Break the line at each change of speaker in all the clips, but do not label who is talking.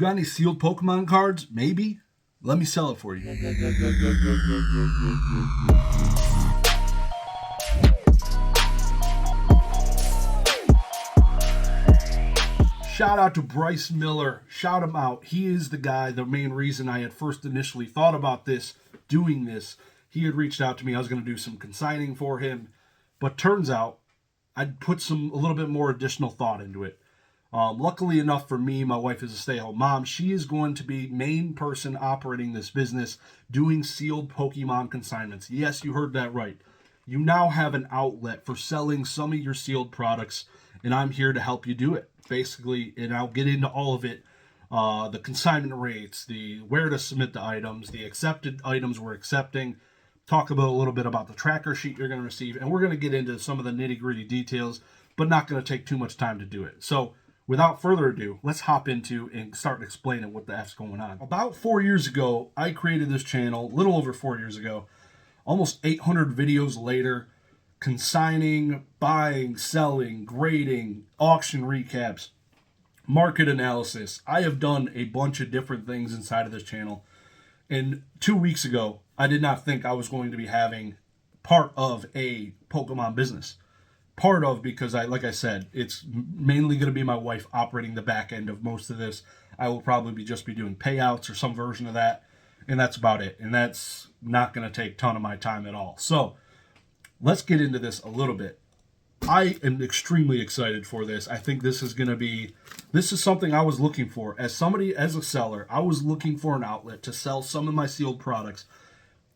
You got any sealed Pokemon cards? Maybe. Let me sell it for you. Shout out to Bryce Miller. Shout him out. He is the guy, the main reason I had first initially thought about doing this. He had reached out to me. I was going to do some consigning for him. But turns out I'd put a little bit more additional thought into it. Luckily enough for me, my wife is a stay-at-home mom. She is going to be main person operating this business, doing sealed Pokemon consignments. Yes, you heard that right. You now have an outlet for selling some of your sealed products, and I'm here to help you do it. Basically, and I'll get into all of it, the consignment rates, the where to submit the items, the accepted items we're accepting, talk about a little bit about the tracker sheet you're going to receive, and we're going to get into some of the nitty-gritty details, but not going to take too much time to do it. So without further ado, let's hop into and start explaining what the F's going on. About 4 years ago, I created this channel, a little over 4 years ago, almost 800 videos later, consigning, buying, selling, grading, auction recaps, market analysis. I have done a bunch of different things inside of this channel. And 2 weeks ago, I did not think I was going to be having part of a Pokemon business. Part of, because like I said, it's mainly going to be my wife operating the back end of most of this. I will probably just be doing payouts or some version of that. And that's about it. And that's not going to take a ton of my time at all. So let's get into this a little bit. I am extremely excited for this. I think this is something I was looking for. As a seller, I was looking for an outlet to sell some of my sealed products.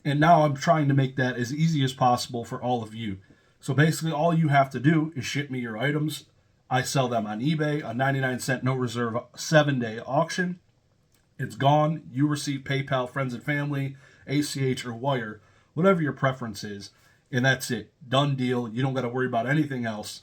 And now I'm trying to make that as easy as possible for all of you. So basically all you have to do is ship me your items. I sell them on eBay, a 99-cent no reserve 7-day auction. It's gone. You receive PayPal, friends and family, ACH, or wire, whatever your preference is. And that's it. Done deal. You don't got to worry about anything else.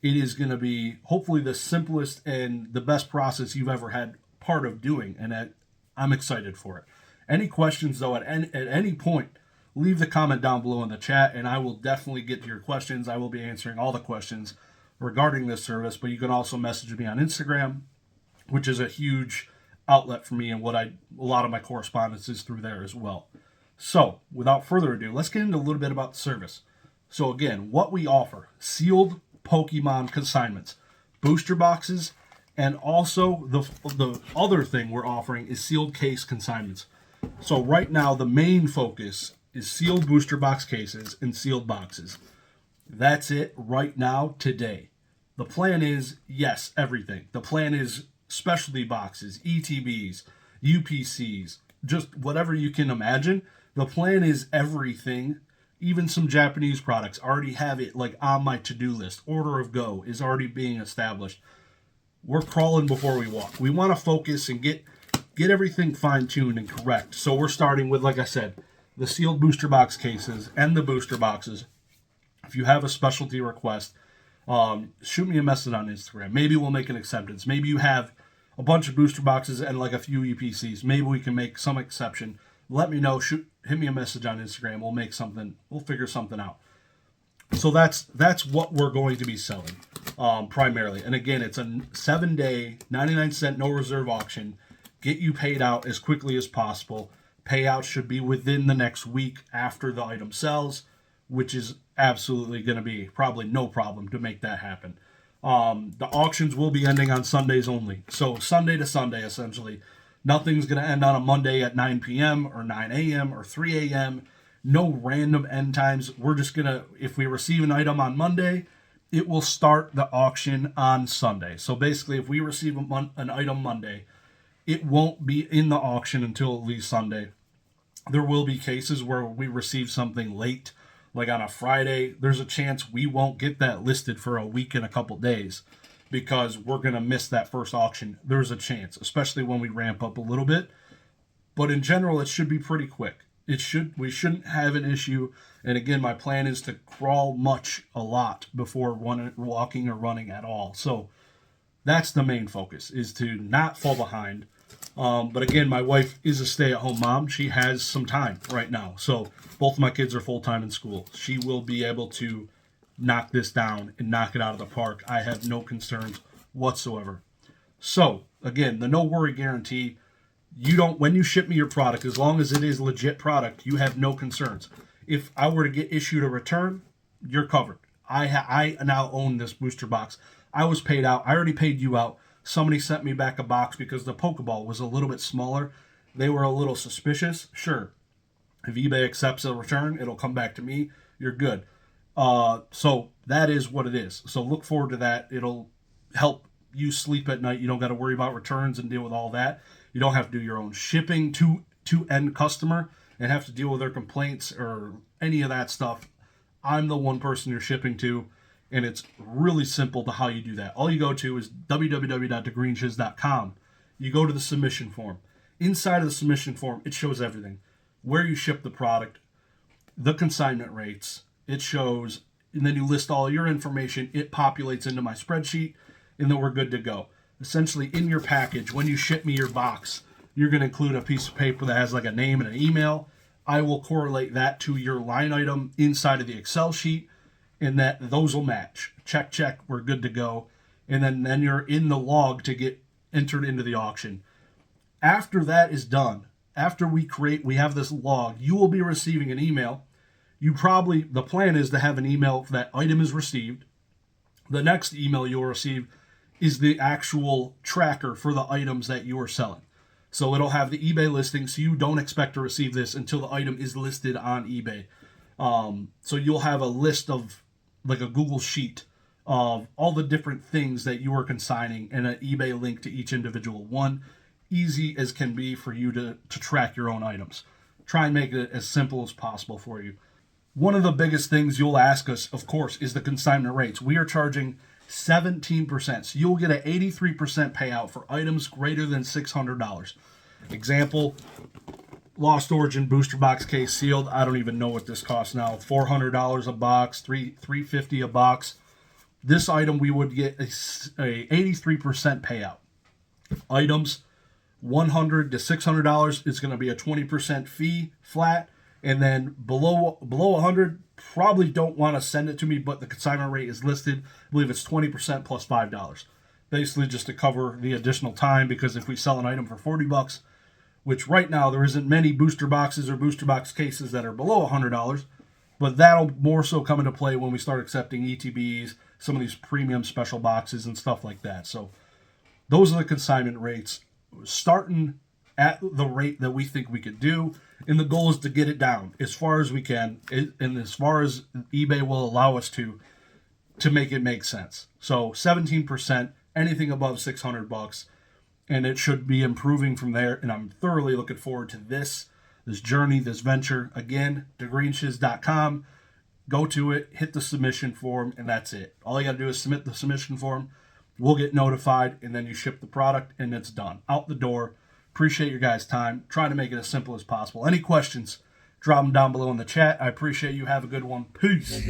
It is going to be hopefully the simplest and the best process you've ever had part of doing. And I'm excited for it. Any questions, though, at any point, leave the comment down below in the chat, and I will definitely get to your questions. I will be answering all the questions regarding this service, but you can also message me on Instagram, which is a huge outlet for me, and a lot of my correspondence is through there as well. So, without further ado, let's get into a little bit about the service. So again, what we offer: sealed Pokemon consignments, booster boxes, and also the other thing we're offering is sealed case consignments. So right now, the main focus is sealed booster box cases and sealed boxes. That's it right now, today. The plan is, yes, everything. The plan is specialty boxes, ETBs, UPCs, just whatever you can imagine. The plan is everything, even some Japanese products. Already have it like on my to-do list. Order of go is already being established. We're crawling before we walk. We want to focus and get everything fine-tuned and correct. So we're starting with, like I said, the sealed booster box cases and the booster boxes. If you have a specialty request, shoot me a message on Instagram. Maybe we'll make an acceptance. Maybe you have a bunch of booster boxes and like a few EPCs. Maybe we can make some exception. Let me know. Hit me a message on Instagram. We'll figure something out. So that's what we're going to be selling primarily. And again, it's a 7-day, 99-cent no reserve auction. Get you paid out as quickly as possible. Payout should be within the next week after the item sells, which is absolutely going to be probably no problem to make that happen. The auctions will be ending on Sundays only. So Sunday to Sunday, essentially. Nothing's going to end on a Monday at 9 p.m. or 9 a.m. or 3 a.m. No random end times. We're just going to, if we receive an item on Monday, it will start the auction on Sunday. So basically, if we receive an item Monday, it won't be in the auction until at least Sunday. There will be cases where we receive something late, like on a Friday. There's a chance we won't get that listed for a week and a couple days because we're going to miss that first auction. There's a chance, especially when we ramp up a little bit. But in general, it should be pretty quick. We shouldn't have an issue. And again, my plan is to crawl a lot before walking or running at all. So that's the main focus, is to not fall behind. But again, my wife is a stay-at-home mom. She has some time right now. So both of my kids are full-time in school. She will be able to knock this down and knock it out of the park. I have no concerns whatsoever. So again, the no worry guarantee. When you ship me your product, as long as it is legit product, you have no concerns. If I were to get issued a return, you're covered. I now own this booster box. I was paid out. I already paid you out. Somebody sent me back a box because the Pokeball was a little bit smaller. They were a little suspicious. Sure, if eBay accepts a return, it'll come back to me. You're good. So that is what it is. So look forward to that. It'll help you sleep at night. You don't got to worry about returns and deal with all that. You don't have to do your own shipping to end customer and have to deal with their complaints or any of that stuff. I'm the one person you're shipping to, and it's really simple to how you do that. All you go to is www.dagreenshiz.com. You go to the submission form. Inside of the submission form, it shows everything. Where you ship the product, the consignment rates, it shows, and then you list all your information. It populates into my spreadsheet, and then we're good to go. Essentially, in your package, when you ship me your box, you're going to include a piece of paper that has like a name and an email. I will correlate that to your line item inside of the Excel sheet, and that those will match. Check, we're good to go. And then you're in the log to get entered into the auction. After that is done, after we have this log, you will be receiving an email. The plan is to have an email that item is received. The next email you'll receive is the actual tracker for the items that you are selling. So it'll have the eBay listing, so you don't expect to receive this until the item is listed on eBay. So you'll have a list of, like a Google sheet of all the different things that you are consigning and an eBay link to each individual one. Easy as can be for you to track your own items. Try and make it as simple as possible for you. One of the biggest things you'll ask us, of course, is the consignment rates. We are charging 17%. So you'll get an 83% payout for items greater than $600. Example, Lost Origin booster box case sealed. I don't even know what this costs now. $400 a box, $350 a box. This item we would get a 83% payout. Items $100 to $600 is going to be a 20% fee flat. And then below 100, probably don't want to send it to me, but the consignment rate is listed. I believe it's 20% plus $5. Basically just to cover the additional time, because if we sell an item for $40, which right now there isn't many booster boxes or booster box cases that are below $100, but that'll more so come into play when we start accepting ETBs, some of these premium special boxes and stuff like that. So those are the consignment rates, starting at the rate that we think we could do. And the goal is to get it down as far as we can, and as far as eBay will allow us to make it make sense. So 17%, anything above $600, and it should be improving from there. And I'm thoroughly looking forward to this journey, this venture. Again, Dagreenshiz.com. Go to it, hit the submission form, and that's it. All you got to do is submit the submission form. We'll get notified, and then you ship the product, and it's done. Out the door. Appreciate your guys' time. Trying to make it as simple as possible. Any questions, drop them down below in the chat. I appreciate you. Have a good one. Peace.